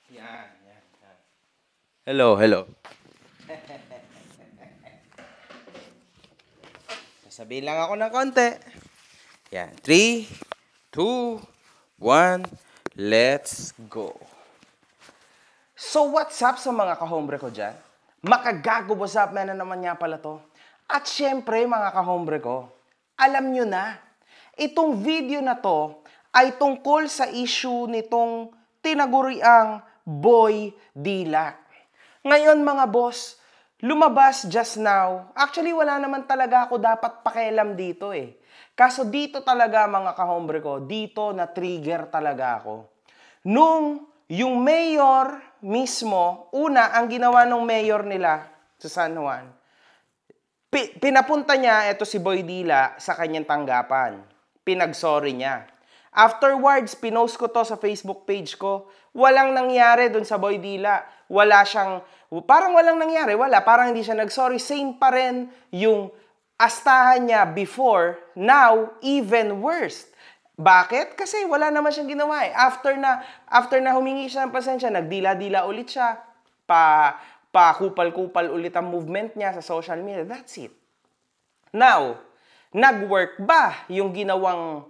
Yan, yan, yan. Hello, hello. Sasabihin lang ako ng konti. Yan. 3, 2, 1, let's go. So what's up sa mga kahombre ko dyan? Makagago, what's up, man, na naman nga pala to. At syempre, mga kahombre ko, alam nyo na, itong video na to ay tungkol sa issue nitong tinaguriang Boy Dila. Ngayon mga boss, lumabas just now. Actually, wala naman talaga ako dapat pakialam dito eh. Kaso dito talaga mga kahombre ko, dito na trigger talaga ako. Nung yung mayor mismo, una, ang ginawa ng mayor nila sa San Juan, pinapunta niya ito si Boy Dila sa kanyang tanggapan. Pinag-sorry niya. Afterwards, pinost ko to sa Facebook page ko. Walang nangyari dun sa Boy Dila. Wala siyang, parang walang nangyari. Wala, parang hindi siya nag-sorry. Same pa rin yung astahan niya before. Now, even worse. Bakit? Kasi wala naman siyang ginawa eh. After na humingi siya ng pasensya, nagdila-dila ulit siya. Pakupal-kupal ulit ang movement niya sa social media. That's it. Now, nag-work ba yung ginawang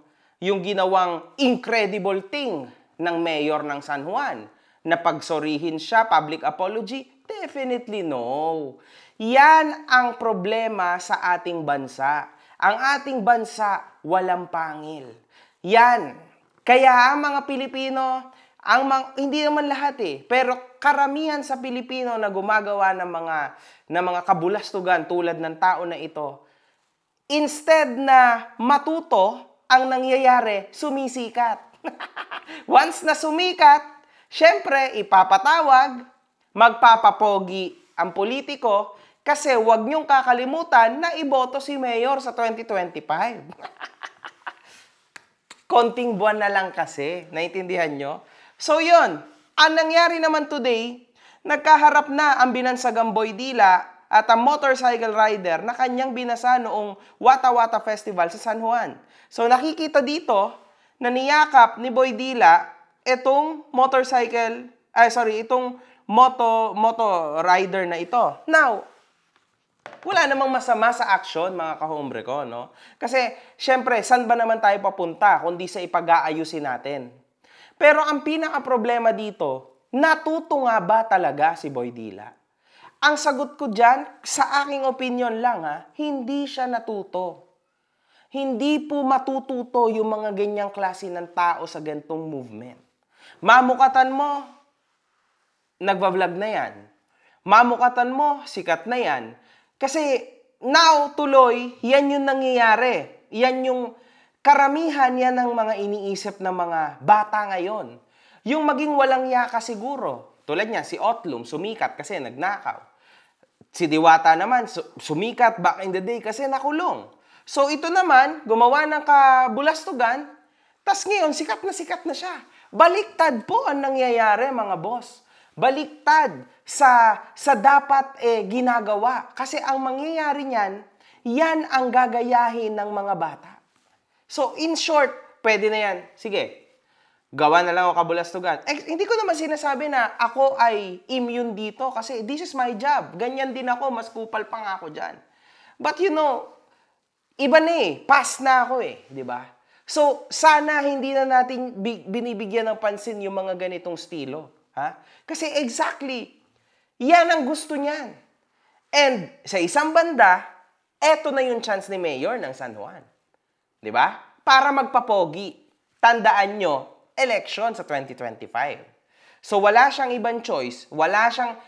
incredible thing ng mayor ng San Juan? Na pagsorihin siya, public apology? Definitely no. Yan ang problema sa ating bansa. Ang ating bansa, walang pangil. Yan. Kaya ang mga Pilipino, hindi naman lahat eh, pero karamihan sa Pilipino na gumagawa ng mga kabulastugan tulad ng tao na ito, instead na matuto, ang nangyayari, sumisikat. Once na sumikat, syempre, ipapatawag, magpapapogi ang politiko, kasi huwag niyong kakalimutan na iboto si Mayor sa 2025. Konting buwan na lang kasi. Naintindihan nyo? So yun, ang nangyari naman today, nagkaharap na ang binansagang Boy Dila at ang motorcycle rider na kanyang binasa noong Wata Wata Festival sa San Juan. So nakikita dito na niyakap ni Boy Dila itong itong moto rider na ito. Now, wala namang masama sa action, mga kahombre ko, no? Kasi, syempre, saan ba naman tayo papunta kundi sa ipag-aayusin natin? Pero ang pinaka-problema dito, natuto nga ba talaga si Boy Dila? Ang sagot ko dyan, sa aking opinion lang, hindi siya natuto. Hindi po matututo yung mga ganyang klase ng tao sa gantong movement. Mamukatan mo, nagva-vlog na yan. Mamukatan mo, sikat na yan. Kasi now, tuloy, yan yung nangyayari. Yan yung karamihan yan ng mga iniisip ng mga bata ngayon. Yung maging walang yaka siguro. Tulad niya, si Otlum, sumikat kasi nagnakaw. Si Diwata naman, sumikat back in the day kasi nakulong. So ito naman, gumawa ng kabulastugan, tas ngayon, sikat na siya. Baliktad po ang nangyayari, mga boss. Baliktad sa dapat ginagawa. Kasi ang mangyayari niyan, yan ang gagayahin ng mga bata. So, in short, pwede na yan. Sige, gawa na lang ako kabulastugan. Hindi ko naman sinasabi na ako ay immune dito kasi this is my job. Ganyan din ako, mas kupal pa nga ako dyan. But you know, iba na eh. Pass na ako eh. Di ba? So, sana hindi na natin binibigyan ng pansin yung mga ganitong estilo. Ha? Kasi exactly, yan ang gusto niyan. And sa isang banda, eto na yung chance ni Mayor ng San Juan. Di ba? Para magpapogi. Tandaan nyo, election sa 2025. So wala siyang ibang choice. Wala siyang,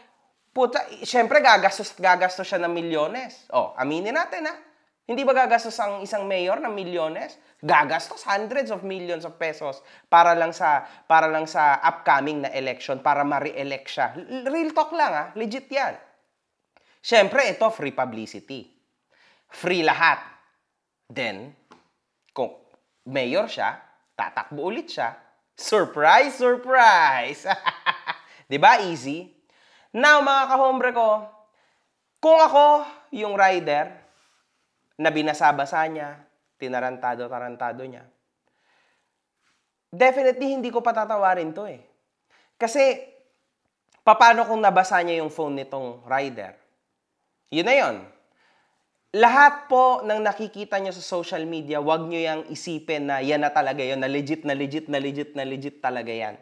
syempre gagastos siya ng milyones. Aminin natin Hindi ba gagastos ang isang mayor ng milyones? Gagastos hundreds of millions of pesos para lang sa upcoming na election, para ma-re-elect siya. Real talk lang legit yan. Syempre, ito free publicity. Free lahat. Then, kung mayor siya, tatakbo ulit siya. Surprise, surprise! Diba? Easy. Now, mga kahombre ko, kung ako yung rider, na binasa-basa niya, tinarantado-tarantado niya, definitely hindi ko patatawarin to eh. Kasi Paano kung nabasa niya yung phone nitong rider? Yun na yun. Lahat po ng nakikita nyo sa social media, wag nyo yung isipin na yan na talaga yun, na legit, na legit, na legit, na legit talaga yan.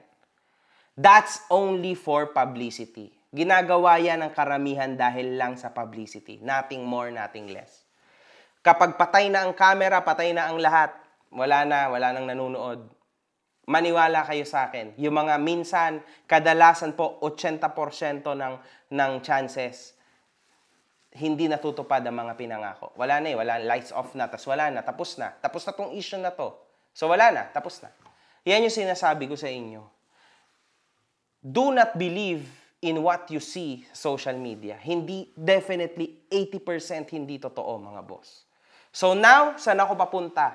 That's only for publicity. Ginagawa yan ng karamihan dahil lang sa publicity. Nothing more, nothing less. Kapag patay na ang camera, patay na ang lahat, wala nang nanonood. Maniwala kayo sa akin. Yung mga minsan, kadalasan po, 80% ng chances, hindi natutupad ang mga pinangako. Wala na lights off na, wala na, tapos na. Tapos na tong issue na to. So wala na, tapos na. Yan yung sinasabi ko sa inyo. Do not believe in what you see sa social media. Definitely 80% hindi totoo, mga boss. So now, saan ako papunta?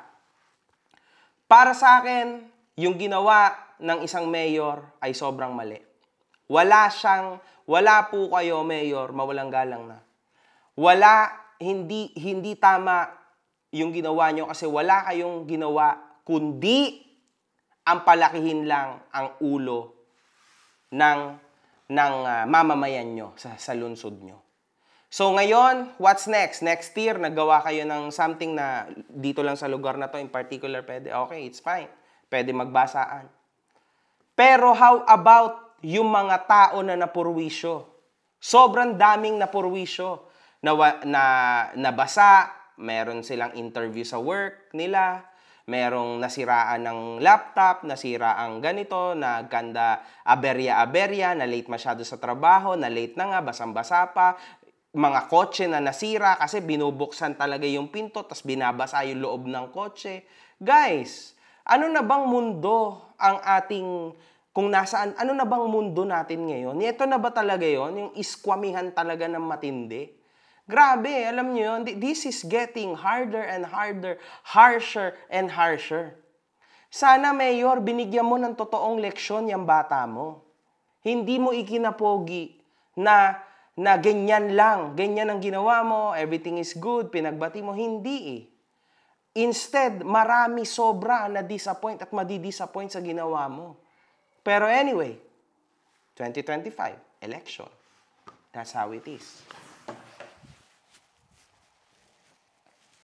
Para sa akin, yung ginawa ng isang mayor ay sobrang mali. Wala po kayo, mayor, mawalang galang na. Hindi tama yung ginawa nyo kasi wala kayong ginawa kundi ang palakihin lang ang ulo ng mamamayan nyo sa lungsod nyo. So ngayon, what's next? Next year, naggawa kayo ng something na dito lang sa lugar na to in particular, okay, it's fine. Pwede magbasaan. Pero how about yung mga tao na napurwisyo? Sobrang daming napurwisyo. Nabasa, meron silang interview sa work nila, merong nasiraan ng laptop, nasira ang ganito, nagkanda aberya-aberya, na late masyado sa trabaho, na late na nga, basang-basa pa, mga kotse na nasira kasi binubuksan talaga yung pinto, tas binabasa yung loob ng kotse. Guys, ano na bang mundo ang ating, ano na bang mundo natin ngayon? Ito na ba talaga yon, yung iskwamihan talaga ng matindi? Grabe, alam niyo yun, this is getting harder and harder, harsher and harsher. Sana, Mayor, binigyan mo ng totoong leksyon yung bata mo. Hindi mo ikinapogi na ganyan lang, ganyan ang ginawa mo, everything is good, pinagbati mo. Hindi eh. Instead, marami sobra na disappoint at madi-disappoint sa ginawa mo. Pero anyway, 2025, election. That's how it is.